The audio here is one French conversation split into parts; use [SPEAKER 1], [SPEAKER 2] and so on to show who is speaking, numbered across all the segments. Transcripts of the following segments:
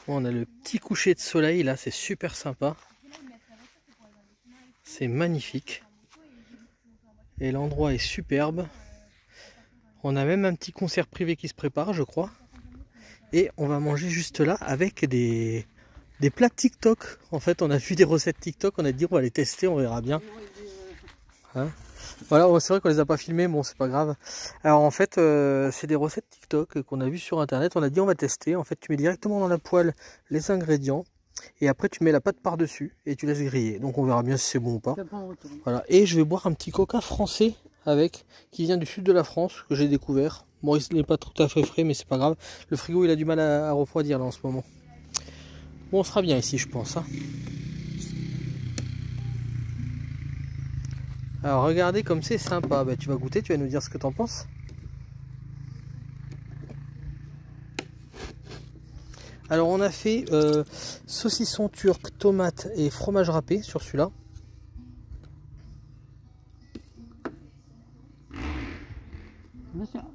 [SPEAKER 1] Bon, on a le petit coucher de soleil là, c'est super sympa. C'est magnifique. Et l'endroit est superbe. On a même un petit concert privé qui se prépare, je crois. Et on va manger juste là avec des plats TikTok. En fait, on a vu des recettes TikTok, on a dit on va les tester, on verra bien. Hein, voilà, c'est vrai qu'on les a pas filmés, bon c'est pas grave. Alors en fait, c'est des recettes TikTok qu'on a vues sur internet. On a dit on va tester. En fait, tu mets directement dans la poêle les ingrédients et après tu mets la pâte par dessus et tu laisses griller. Donc on verra bien si c'est bon ou pas. Voilà. Et je vais boire un petit coca français avec, qui vient du sud de la France, que j'ai découvert. Bon, il n'est pas tout à fait frais, mais c'est pas grave. Le frigo il a du mal à refroidir là en ce moment. Bon, on sera bien ici, je pense. Hein. Alors regardez comme c'est sympa. Bah, tu vas goûter, tu vas nous dire ce que t'en penses. Alors on a fait saucisson turc, tomate et fromage râpé sur celui-là.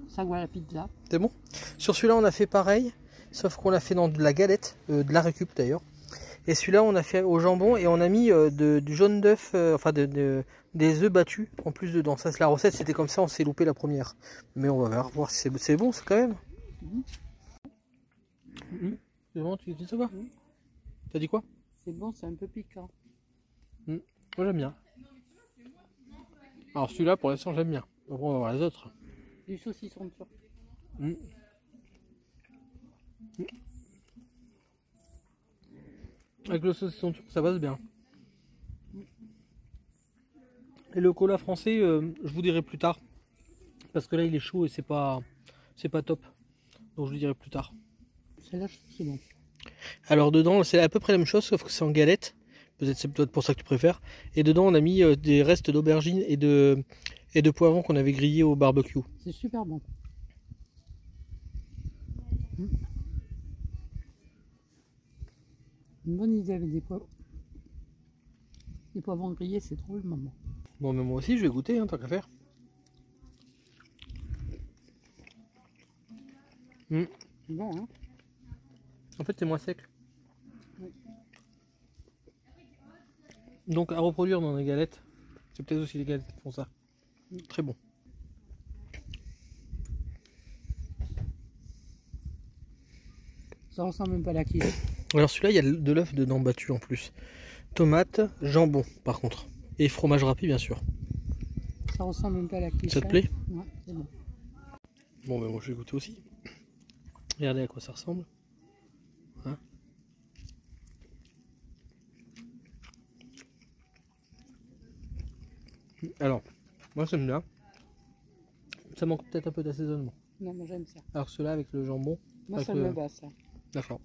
[SPEAKER 2] Ça goûte la pizza.
[SPEAKER 1] C'est bon. Sur celui-là on a fait pareil, sauf qu'on l'a fait dans de la galette, de la récup d'ailleurs. Et celui-là on a fait au jambon et on a mis du jaune d'œuf, enfin des œufs battus en plus dedans. Ça c'est la recette, c'était comme ça, on s'est loupé la première. Mais on va voir si c'est bon, c'est quand même. C'est bon, tu dis ça va? T'as dit quoi?
[SPEAKER 2] C'est bon, c'est un peu piquant.
[SPEAKER 1] Moi j'aime bien. Alors celui-là pour l'instant j'aime bien. Après on va voir les autres.
[SPEAKER 2] Du saucisson turc.
[SPEAKER 1] Avec le saucisson turc ça passe bien. Et le cola français, je vous dirai plus tard. Parce que là il est chaud et c'est pas top. Donc je vous dirai plus tard.
[SPEAKER 2] Celle-là, c'est bon.
[SPEAKER 1] Alors dedans, c'est à peu près la même chose, sauf que c'est en galette. Peut-être c'est peut-être pour ça que tu préfères. Et dedans, on a mis des restes d'aubergines et de poivrons qu'on avait grillés au barbecue.
[SPEAKER 2] C'est super bon. Une bonne idée avec des poivrons. Les poivrons grillés, c'est trop le moment.
[SPEAKER 1] Bon, mais moi aussi, je vais goûter, hein, tant qu'à faire.
[SPEAKER 2] Bon, hein?
[SPEAKER 1] En fait, c'est moins sec. Oui. Donc, à reproduire dans les galettes. C'est peut-être aussi les galettes qui font ça. Très bon.
[SPEAKER 2] Ça ressemble même pas à la cuisine.
[SPEAKER 1] Alors, celui-là, il y a de l'œuf dedans battu en plus. Tomate, jambon, par contre. Et fromage râpé, bien sûr.
[SPEAKER 2] Ça ressemble même pas à la cuisine.
[SPEAKER 1] Ça te plaît?
[SPEAKER 2] Ouais, c'est bon.
[SPEAKER 1] Bon, ben moi, je vais goûter aussi. Regardez à quoi ça ressemble. Hein? Alors, moi j'aime bien. Ça manque peut-être un peu d'assaisonnement.
[SPEAKER 2] Non, moi j'aime ça.
[SPEAKER 1] Alors ceux-là avec le jambon.
[SPEAKER 2] Moi ça me va ça.
[SPEAKER 1] D'accord.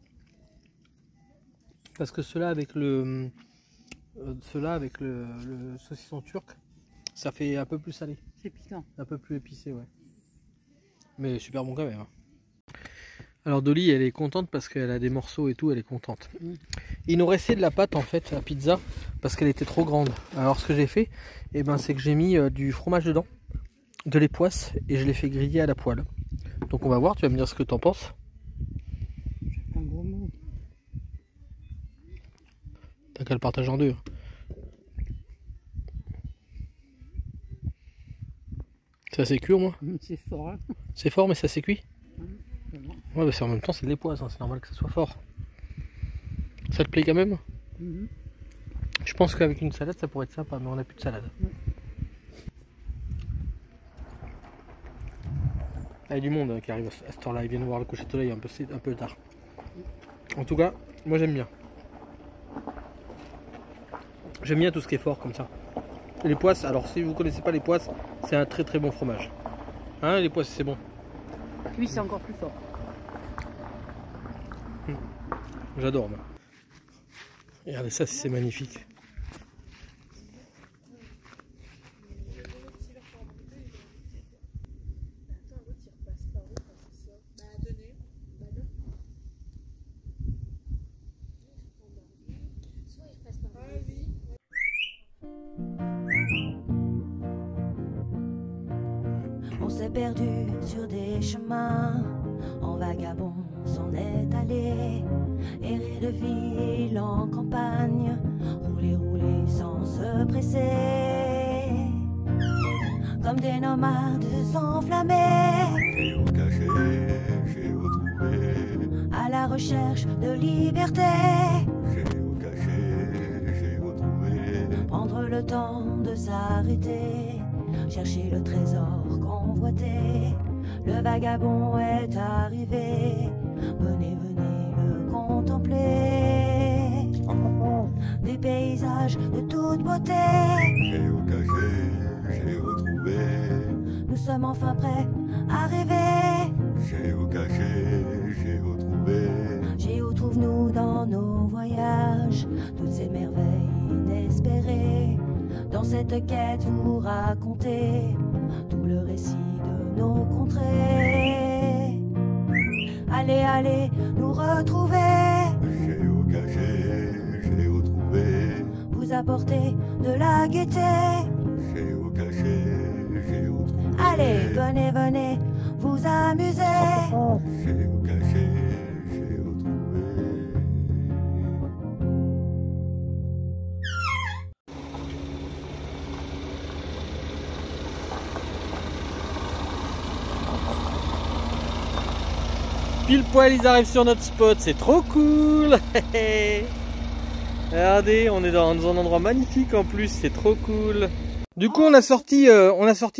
[SPEAKER 1] Parce que ceux-là avec le saucisson turc, ça fait un peu plus salé.
[SPEAKER 2] C'est piquant.
[SPEAKER 1] Un peu plus épicé, ouais. Mais super bon quand même. Hein. Alors Dolly, elle est contente parce qu'elle a des morceaux et tout, elle est contente. Il nous restait de la pâte en fait à pizza parce qu'elle était trop grande. Alors ce que j'ai fait, c'est que j'ai mis du fromage dedans, de l'époisse et je l'ai fait griller à la poêle. Donc on va voir, tu vas me dire ce que tu en penses.
[SPEAKER 2] Un gros mot.
[SPEAKER 1] T'as qu'à le partager en deux. Ça s'est cuit au moins?
[SPEAKER 2] C'est fort. Hein.
[SPEAKER 1] C'est fort mais ça s'est cuit? Ouais, en même temps c'est de l'époisse, hein, c'est normal que ça soit fort. Ça te plaît quand même? Je pense qu'avec une salade ça pourrait être sympa, mais on n'a plus de salade. Il y a du monde qui arrive à cette heure-là, ils viennent voir le coucher de soleil un peu tard. En tout cas, moi j'aime bien. J'aime bien tout ce qui est fort comme ça. Les poisses, alors si vous connaissez pas les poisses, c'est un très très bon fromage. Hein, les poisses c'est bon.
[SPEAKER 2] Cuit c'est encore plus fort.
[SPEAKER 1] J'adore moi. Regardez ça, c'est magnifique.
[SPEAKER 3] On s'est perdu sur des chemins, en vagabond s'en est allé. aller, errer de ville en campagne, rouler, rouler sans se presser, comme des nomades enflammés,
[SPEAKER 4] Géocaché, géotrouvé,
[SPEAKER 3] à la recherche de liberté.
[SPEAKER 4] géocaché, géotrouvé,
[SPEAKER 3] Prendre le temps de s'arrêter, chercher le trésor convoité. Le vagabond est arrivé, venez, venez le contempler. Des paysages de toute beauté,
[SPEAKER 4] géocaché, géotrouvé,
[SPEAKER 3] nous sommes enfin prêts à rêver.
[SPEAKER 4] géocaché, géotrouvé,
[SPEAKER 3] Géo trouve-nous dans nos voyages, toutes ces merveilles inespérées. Dans cette quête vous racontez tout le récit de nos contrées. Allez, allez, nous retrouver,
[SPEAKER 4] géocaché, géotrouvé,
[SPEAKER 3] vous apporter de la gaieté.
[SPEAKER 4] géocaché, géotrouvé,
[SPEAKER 3] Allez, venez, venez, vous amuser.
[SPEAKER 4] géocaché, géotrouvé.
[SPEAKER 1] Pile poil, ils arrivent sur notre spot, c'est trop cool. Regardez, on est dans un endroit magnifique en plus, c'est trop cool. Du coup, on a sorti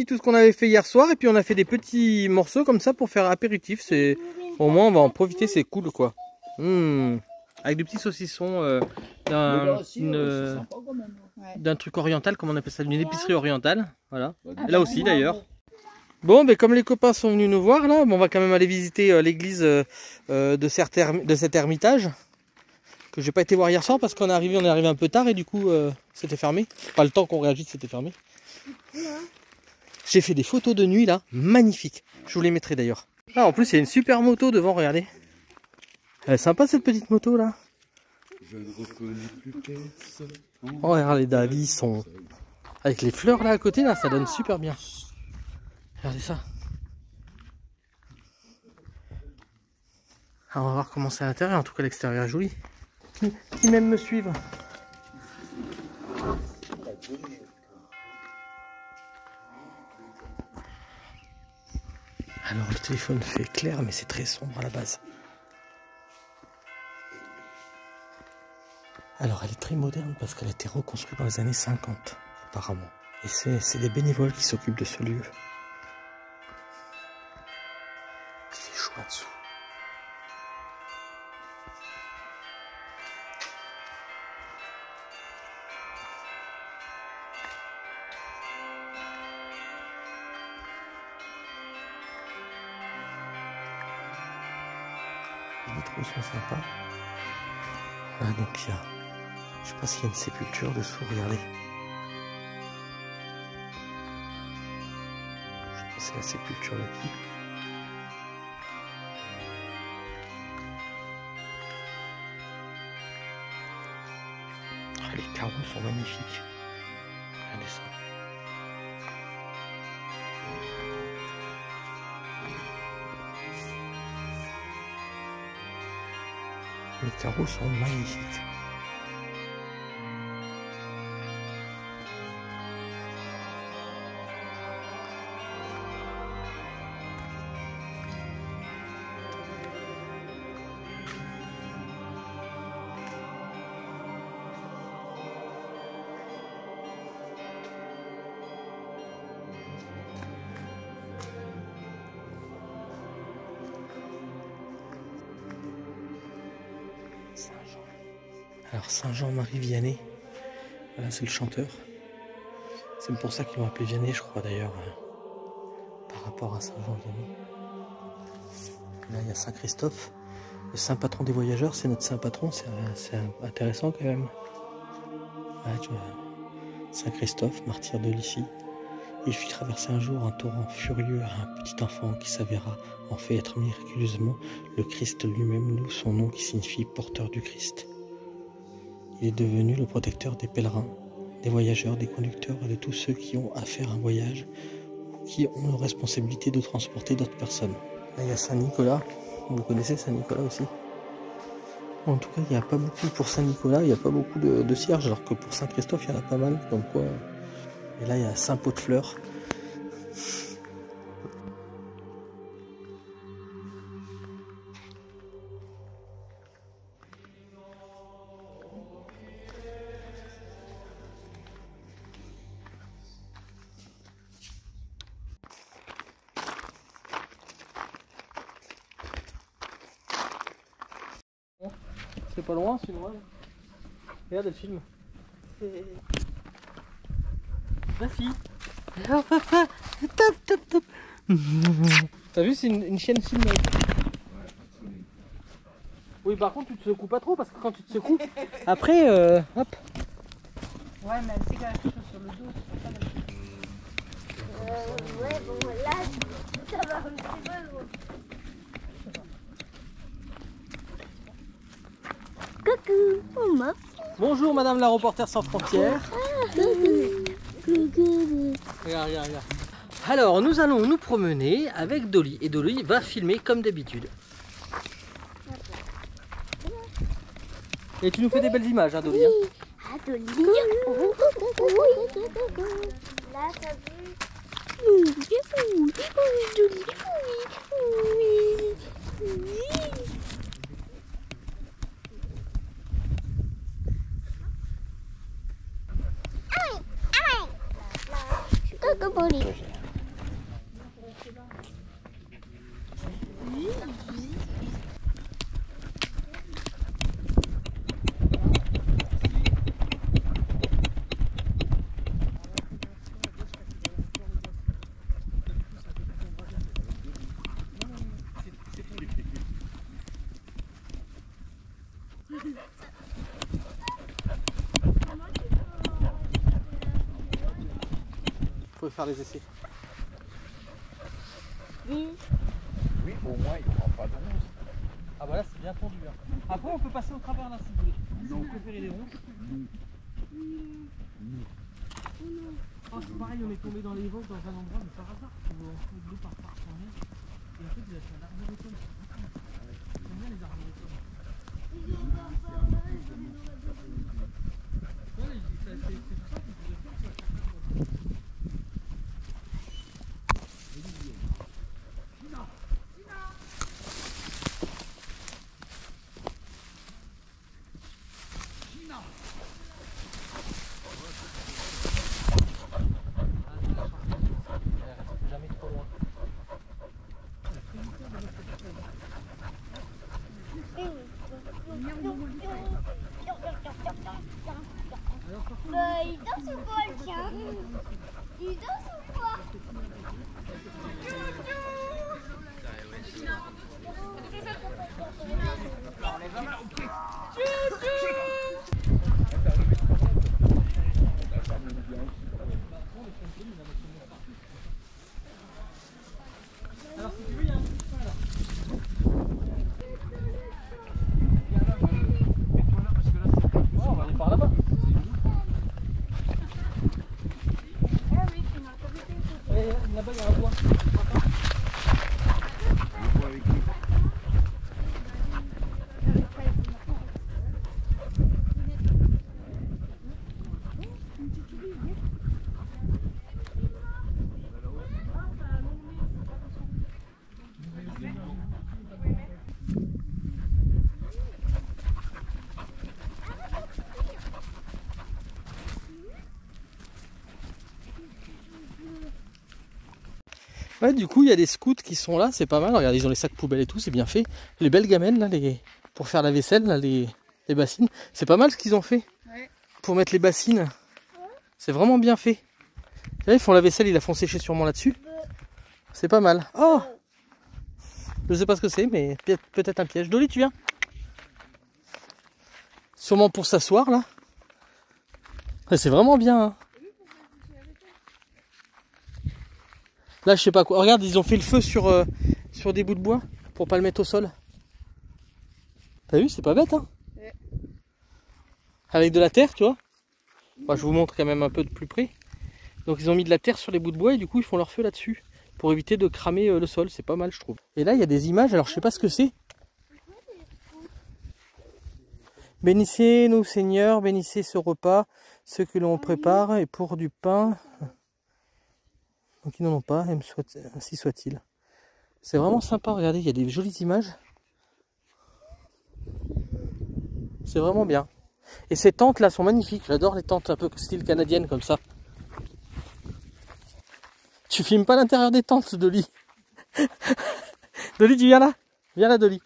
[SPEAKER 1] tout ce qu'on avait fait hier soir et puis on a fait des petits morceaux comme ça pour faire apéritif. C'est au moins on va en profiter, c'est cool quoi. Avec des petits saucissons d'un truc oriental, comment on appelle ça, d'une épicerie orientale. Voilà. Là aussi d'ailleurs. Bon, mais comme les copains sont venus nous voir là, on va quand même aller visiter l'église de cet ermitage que j'ai pas été voir hier soir parce qu'on est arrivé un peu tard et du coup c'était fermé. Pas le temps qu'on réagisse, c'était fermé. J'ai fait des photos de nuit là, magnifiques. Je vous les mettrai d'ailleurs. Ah, en plus il y a une super moto devant, regardez. Elle est sympa cette petite moto là.
[SPEAKER 4] Je ne reconnais plus personne.
[SPEAKER 1] Oh, regarde les Davis sont avec les fleurs là à côté là, ça donne super bien. Regardez ça. Alors on va voir comment c'est à l'intérieur, en tout cas l'extérieur est joli. Qui même me suivent. Alors le téléphone fait clair mais c'est très sombre à la base. Alors elle est très moderne parce qu'elle a été reconstruite dans les années 50 apparemment. Et c'est des bénévoles qui s'occupent de ce lieu. Il fait chaud là-dessous. Les vitraux sont sympas. Ah donc il y a... Je sais pas s'il y a une sépulture dessous, regardez. Je sais pas si c'est la sépulture de qui. Ah, les carreaux sont magnifiques. Regardez ça. Les carreaux sont magnifiques. Saint-Jean. Alors Saint-Jean-Marie Vianney, voilà, c'est le chanteur. C'est pour ça qu'ils l'ont appelé Vianney, je crois d'ailleurs, par rapport à Saint-Jean-Vianney. Là il y a Saint-Christophe, le saint patron des voyageurs, c'est notre saint patron, c'est intéressant quand même. Ouais, tu vois, Saint-Christophe, martyr de Lycie. Il fit traverser un jour un torrent furieux à un petit enfant qui s'avéra en fait être miraculeusement le Christ lui-même, d'où son nom qui signifie porteur du Christ. Il est devenu le protecteur des pèlerins, des voyageurs, des conducteurs et de tous ceux qui ont à faire un voyage ou qui ont la responsabilité de transporter d'autres personnes. Là il y a Saint-Nicolas, vous le connaissez Saint-Nicolas aussi. En tout cas, il n'y a pas beaucoup pour Saint-Nicolas, il n'y a pas beaucoup de cierges, alors que pour Saint-Christophe, il y en a pas mal. Donc quoi. Et là, il y a Saint-Pot-de-Fleurs. C'est pas loin, c'est loin. Regarde le film. Vas-y. Top, top, top. T'as vu, c'est une chienne filmée. Oui, par contre, tu te secoues pas trop parce que quand tu te secoues, après, hop.
[SPEAKER 2] Ouais, mais elle sait qu'elle a quelque chose sur le dos.
[SPEAKER 5] Ouais, bon, là, ça va un petit peu. Coucou, on m'a.
[SPEAKER 1] Bonjour, madame la reporter sans frontières.
[SPEAKER 5] Coucou.
[SPEAKER 1] Regarde, regarde, regarde. Alors, nous allons nous promener avec Dolly. Et Dolly va filmer comme d'habitude. Et tu nous fais des belles images, hein, Dolly. Hein.
[SPEAKER 5] Ah, Dolly. Là, t'as vu? Coucou.
[SPEAKER 1] Faut faire les essais.
[SPEAKER 5] Oui.
[SPEAKER 4] Oui, au moins, il ne prend pas de ronces.
[SPEAKER 1] Ah bah là c'est bien tendu. Hein. Après on peut passer au travers là si vous voulez. Si vous préférez les ronces. Oh, c'est pareil, on est tombé dans les roches dans un endroit mais par hasard. On trouve de l'eau par en mer. Et en fait vous avez fait un arboretum. J'aime bien les arboretums. Ouais, c'est tout ça que vous pouvez faire.
[SPEAKER 5] Il danse ou quoi le chien? Il danse ou quoi?
[SPEAKER 1] Alors si tu veux, il y a un petit point là. Oh, on va aller par là-bas. Là-bas, il y a un bois. Ouais, du coup, il y a des scouts qui sont là, c'est pas mal. Regarde, ils ont les sacs poubelles et tout, c'est bien fait. Les belles gamelles, là, pour faire la vaisselle, là, les bassines. C'est pas mal ce qu'ils ont fait.
[SPEAKER 2] Ouais.
[SPEAKER 1] Pour mettre les bassines. C'est vraiment bien fait. Là, ils font la vaisselle, ils la font sécher sûrement là-dessus. C'est pas mal. Oh! Je sais pas ce que c'est, mais peut-être un piège. Dolly, tu viens? Sûrement pour s'asseoir, là. C'est vraiment bien, hein. Là, je sais pas quoi. Regarde, ils ont fait le feu sur des bouts de bois pour pas le mettre au sol. T'as vu, c'est pas bête, hein?
[SPEAKER 2] Ouais.
[SPEAKER 1] Avec de la terre, tu vois. Moi, je vous montre quand même un peu de plus près. Donc, ils ont mis de la terre sur les bouts de bois et du coup, ils font leur feu là-dessus pour éviter de cramer le sol. C'est pas mal, je trouve. Et là, il y a des images. Alors, je sais pas ce que c'est. Bénissez-nous, Seigneur, bénissez ce repas, ceux que l'on prépare, et pour du pain, donc ils n'en ont pas, ainsi soit-il. C'est vraiment sympa, regardez, il y a des jolies images. C'est vraiment bien. Et ces tentes là sont magnifiques, j'adore les tentes un peu style canadienne comme ça. Tu filmes pas l'intérieur des tentes, Dolly. Dolly, tu viens là? Viens là, Dolly.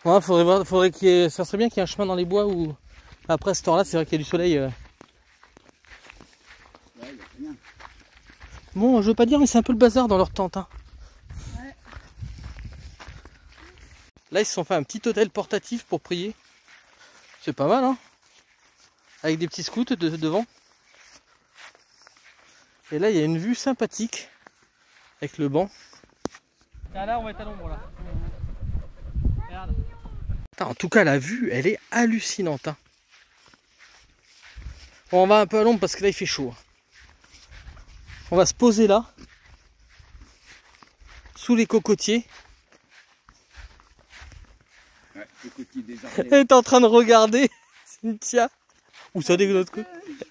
[SPEAKER 1] Ouais, faudrait qu'il y ait, ça serait bien qu'il y ait un chemin dans les bois où après ce temps-là, c'est vrai qu'il y a du soleil. Bon, je veux pas dire, mais c'est un peu le bazar dans leur tente. Hein.
[SPEAKER 2] Ouais.
[SPEAKER 1] Là, ils se sont fait un petit hôtel portatif pour prier. C'est pas mal, hein? Avec des petits scouts devant. Et là, il y a une vue sympathique avec le banc. Ah, là, on va être à l'ombre là. Regarde. En tout cas, la vue, elle est hallucinante. Hein. Bon, on va un peu à l'ombre parce que là, il fait chaud. On va se poser là, sous les cocotiers.
[SPEAKER 4] Ouais, cocotier des Ardennes.
[SPEAKER 1] Elle est en train de regarder, Cynthia. Ou ça, de l'autre côté.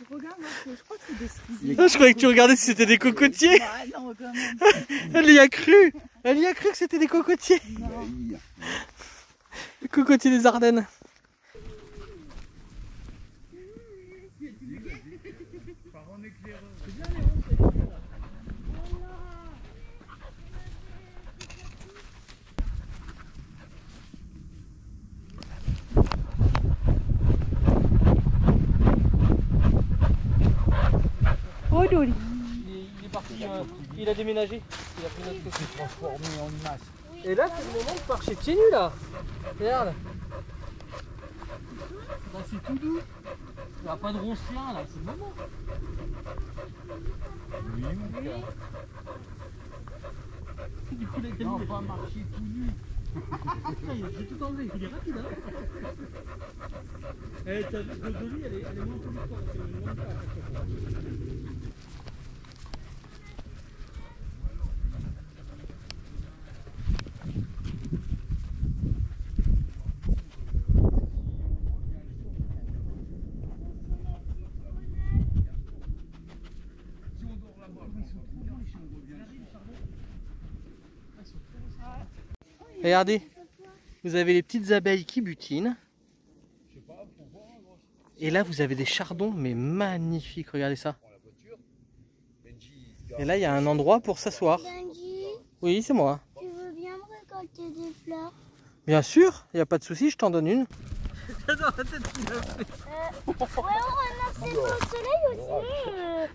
[SPEAKER 2] Je regarde, je crois que c'est des cerisiers.
[SPEAKER 1] Ah, je croyais que tu regardais si c'était des cocotiers.
[SPEAKER 2] Bah, non, quand même.
[SPEAKER 1] Elle y a cru. Elle y a cru que c'était des cocotiers.
[SPEAKER 2] Non.
[SPEAKER 1] Les cocotiers des Ardennes.
[SPEAKER 2] Oh, Dolly.
[SPEAKER 1] Il est parti, il a déménagé. Il a pris notre côté.
[SPEAKER 4] Transformé en masse.
[SPEAKER 1] Et là, c'est le moment de marcher pieds nus là. Regarde. Là, c'est tout doux. Il n'y a pas de ronce-rien là, c'est le moment.
[SPEAKER 4] Oui, mon gars.
[SPEAKER 1] Du coup, la
[SPEAKER 4] Non, pas marcher tout nu.
[SPEAKER 1] J'ai tout enlevé, il est rapide hein. Eh, t'as vu, Dolly, elle est moins plus forte. Regardez, vous avez les petites abeilles qui butinent. Et là, vous avez des chardons, mais magnifiques. Regardez ça. Et là, il y a un endroit pour s'asseoir.
[SPEAKER 5] Benji,
[SPEAKER 1] Oui, c'est moi.
[SPEAKER 5] tu veux bien me récolter des fleurs?
[SPEAKER 1] Bien sûr, il n'y a pas de souci, je t'en donne une.
[SPEAKER 5] Ouais, on remercie le soleil aussi.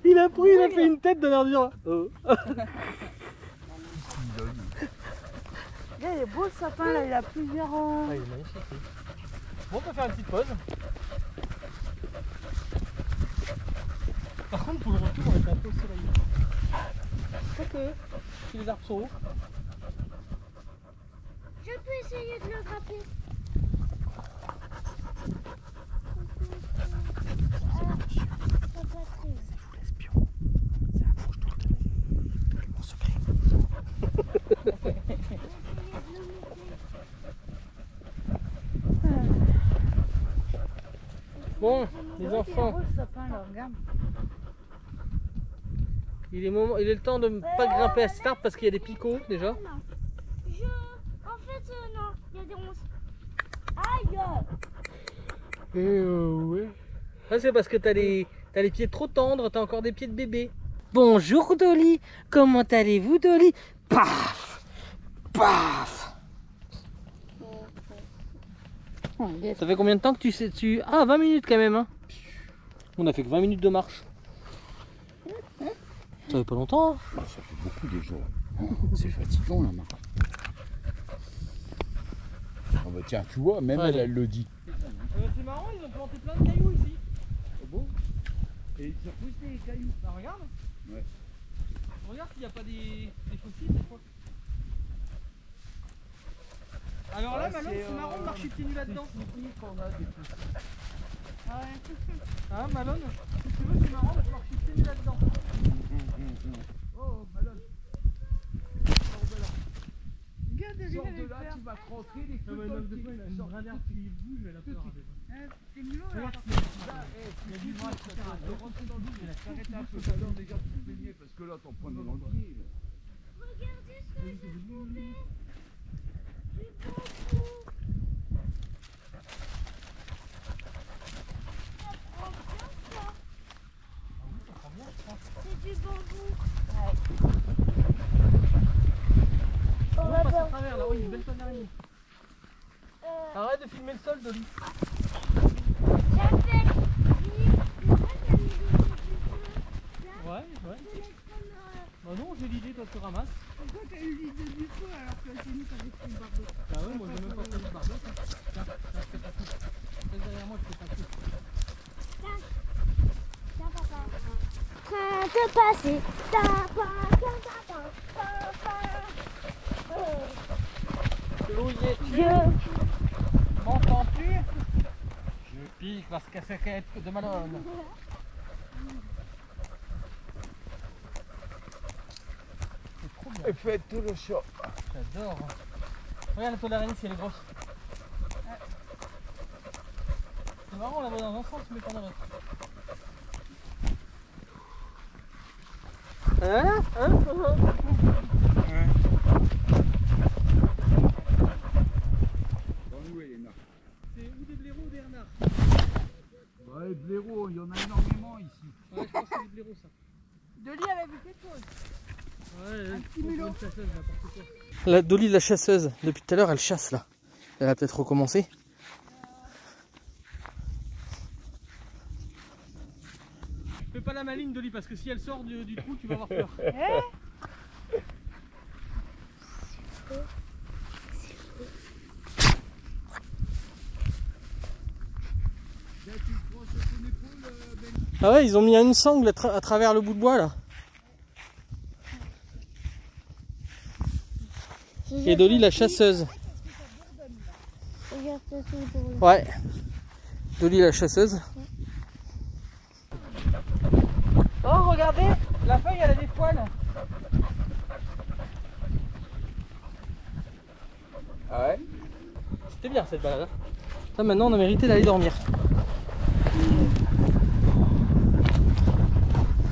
[SPEAKER 1] Il a fait une tête de verdure. Oh.
[SPEAKER 2] Là, il est beau le sapin, là, il a plusieurs...
[SPEAKER 1] Ah, il est magnifique. Bon, on peut faire une petite pause. Par contre, pour le retour, on va être un peu au soleil. Ok, si les arbres sont hauts.
[SPEAKER 5] Je peux essayer de le grapper.
[SPEAKER 1] L'espion. C'est la bouche de l'hôtel. Mon secret. Bon, les enfants,
[SPEAKER 2] beau le sapin, là, regarde.
[SPEAKER 1] il est le temps de ne pas grimper à cet arbre parce qu'il y a des picots déjà.
[SPEAKER 5] En fait, non, il y a des ronces. Aïe!
[SPEAKER 1] Ouais. Ça c'est parce que t'as les pieds trop tendres, t'as encore des pieds de bébé. Bonjour Dolly, comment allez-vous Dolly? Paf! Paf!
[SPEAKER 2] Oh,
[SPEAKER 1] Ça fait combien de temps que tu sais tu... Ah, 20 minutes quand même hein. On a fait que 20 minutes de marche. Ça fait pas longtemps hein.
[SPEAKER 4] Ça fait beaucoup déjà. C'est fatigant la marche. Oh bah tiens, tu vois, même
[SPEAKER 1] Ouais,
[SPEAKER 4] elle le dit.
[SPEAKER 1] C'est marrant, ils ont planté plein de cailloux ici. Oh bon? Et ils ont poussé des cailloux. Bah regarde.
[SPEAKER 4] Ouais.
[SPEAKER 1] Regarde s'il n'y a pas des fossiles des fois. Alors là, Malone, c'est marrant de marcher pieds nus là-dedans.
[SPEAKER 2] Ah ouais.
[SPEAKER 1] Hein, Malone? Si tu veux, c'est marrant de marcher pieds nus là-dedans. Oh, Malone.
[SPEAKER 4] sors de là, tu vas te rentrer, les
[SPEAKER 1] Non, mais l'homme de foi, il a une radar qui bouge, elle a peur.
[SPEAKER 2] C'est mieux là.
[SPEAKER 4] là, il y a du mal, ça de rentrer dans le lit, s'arrête un peu. Alors déjà, tu te plaignais parce que là, t'en prenais dans le pied.
[SPEAKER 5] Regardez ce que j'ai trouvé. Du bambou. C'est du bambou. On
[SPEAKER 1] On
[SPEAKER 5] va
[SPEAKER 1] passe à
[SPEAKER 5] voir.
[SPEAKER 1] travers là, oui, une belle tonne d'araignée. Arrête de filmer le sol, Dolly.
[SPEAKER 5] J'avais mis
[SPEAKER 1] Ouais. Bah non, j'ai l'idée, toi tu ramasses.
[SPEAKER 2] Pourquoi t'as eu l'idée du feu alors que chez nous t'avais pris une barbe?
[SPEAKER 1] Bah ouais, moi j'ai même pas pris de barbe. Tiens, fais ta coupe. Reste derrière moi, je fais ta coupe.
[SPEAKER 5] Tiens, papa. Train de passer.
[SPEAKER 1] Chloé,
[SPEAKER 5] Je
[SPEAKER 1] m'entends-tu? Je pique parce qu'elle fait qu'être de Malone. C'est trop bien.
[SPEAKER 4] Et faites tout le chat.
[SPEAKER 1] J'adore. Regarde la toile d'araignée si elle est grosse. C'est marrant, on la voit dans un sens mais pas dans l'autre. Voilà, hein?
[SPEAKER 4] Dans nous, Elena.
[SPEAKER 1] C'est ou des blaireaux ou des renards.
[SPEAKER 4] Ouais, blaireaux, il y en a énormément ici.
[SPEAKER 1] Ouais, je pense que c'est des blaireaux ça.
[SPEAKER 2] Dolly elle a vu quelque chose.
[SPEAKER 1] Ouais,
[SPEAKER 2] petit mulot.
[SPEAKER 1] une chasseuse, n'importe quoi. La Dolly la chasseuse, depuis tout à l'heure elle chasse là. Elle va peut-être recommencer. Fais pas la maligne Dolly parce que si elle sort du trou tu vas avoir peur. Ah ouais, ils ont mis une sangle à travers le bout de bois là. Et Dolly la chasseuse.
[SPEAKER 5] Regarde ça, c'est drôle.
[SPEAKER 1] Ouais. Dolly la chasseuse. Oh regardez, la feuille elle a des poils.
[SPEAKER 4] Ah ouais?
[SPEAKER 1] C'était bien cette balade. Là maintenant on a mérité d'aller dormir.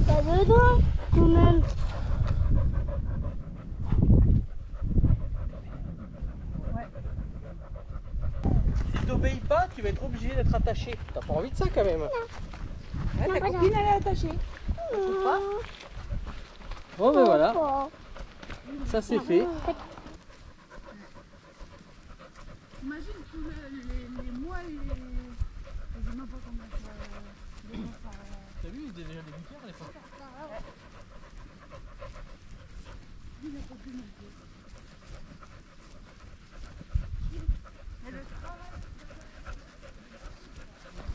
[SPEAKER 5] T'as deux doigts quand même.
[SPEAKER 1] Si t'obéis pas, tu vas être obligé d'être attaché. T'as pas envie de ça quand même.
[SPEAKER 2] Ta copine elle est attachée.
[SPEAKER 1] Bon ben voilà, ça c'est fait.
[SPEAKER 2] Imagine tous les mois et je sais même pas combien ça.
[SPEAKER 1] T'as vu, il y a déjà des bunkers à l'époque.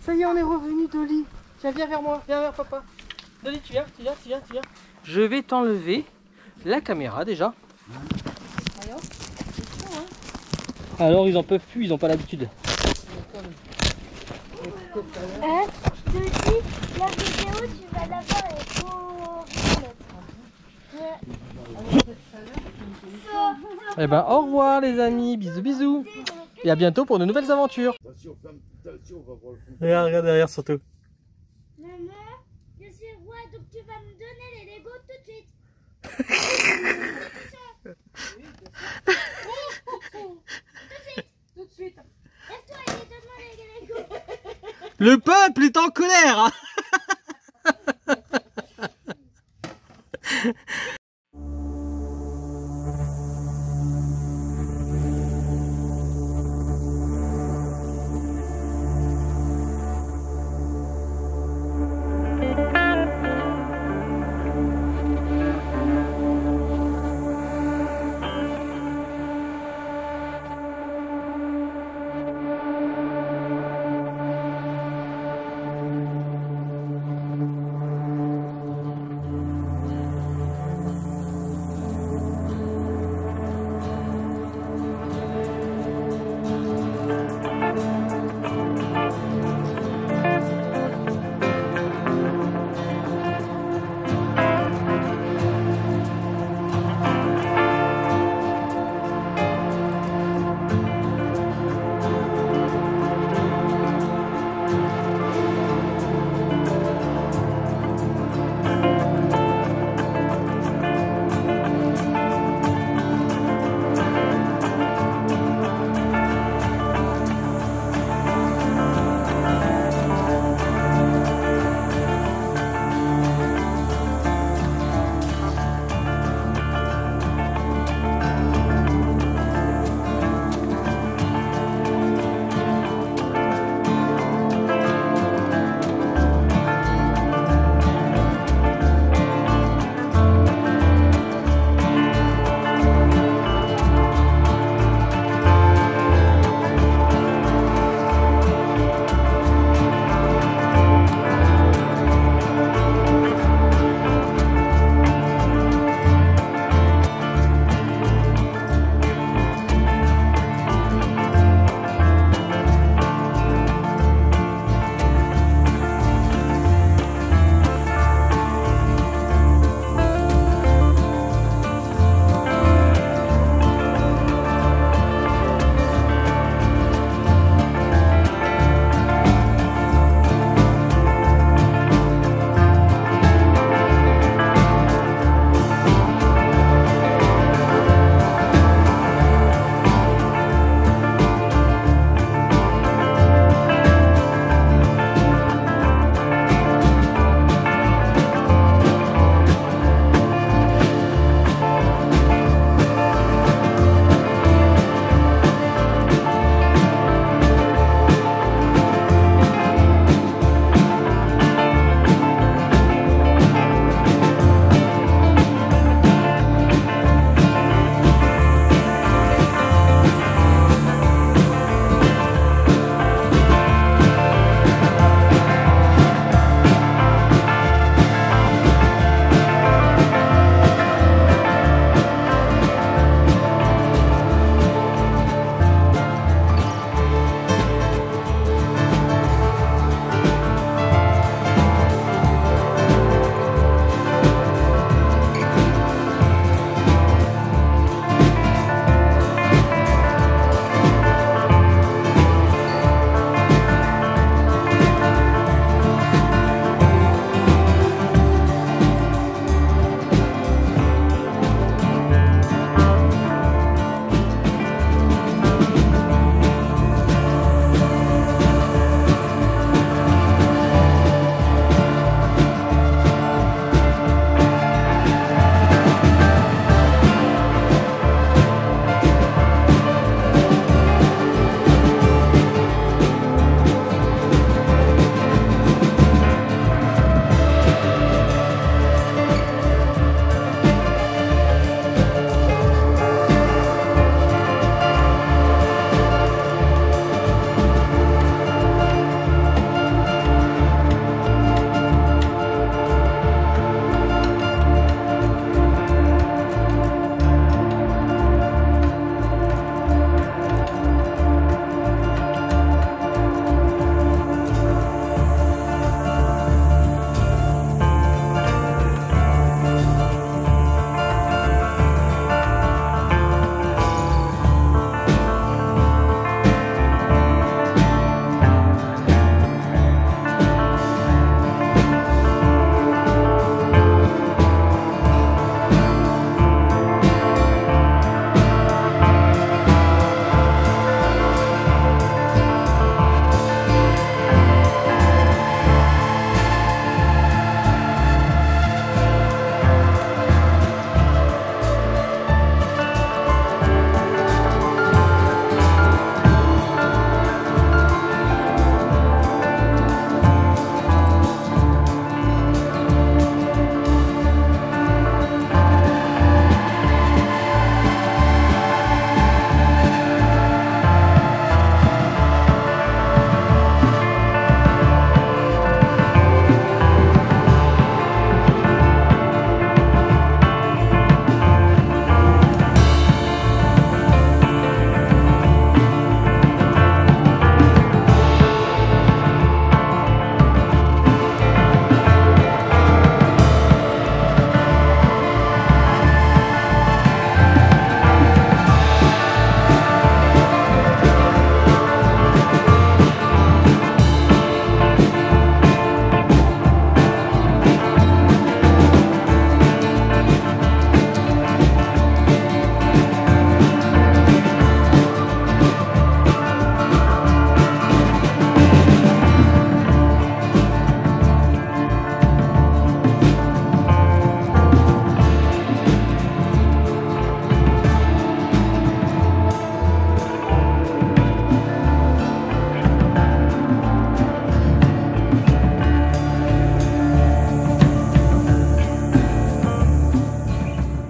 [SPEAKER 1] Ça y est, on est revenu Dolly. Tiens, viens vers moi, viens vers papa. Dolly, tu viens. Je vais t'enlever la caméra déjà. Alors ils en peuvent plus, ils n'ont pas l'habitude.
[SPEAKER 5] Je te dis, la vidéo, tu vas la voir, elle est trop violette.
[SPEAKER 1] Eh ben au revoir les amis, bisous bisous. Et à bientôt pour de nouvelles aventures.
[SPEAKER 4] Attention, attention, on va voir le fond.
[SPEAKER 1] Regarde derrière surtout.
[SPEAKER 5] Maman, je suis roi, donc tu vas me donner les Legos tout de suite.
[SPEAKER 2] Tout de suite.
[SPEAKER 5] Lève-toi et donne-moi les Legos.
[SPEAKER 1] Le peuple est en colère.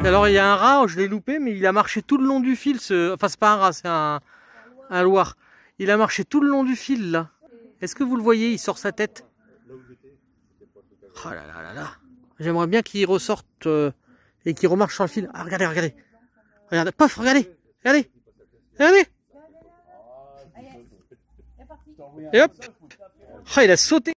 [SPEAKER 1] Et alors il y a un rat, je l'ai loupé, mais il a marché tout le long du fil. Enfin c'est pas un rat, c'est un loir. Il a marché tout le long du fil là. Est-ce que vous le voyez? Il sort sa tête. Oh là là là là. J'aimerais bien qu'il ressorte et qu'il remarche sur le fil. Ah regardez, regardez. Regardez, pof, regardez. Regardez. Regardez. Et hop. Oh, il a sauté.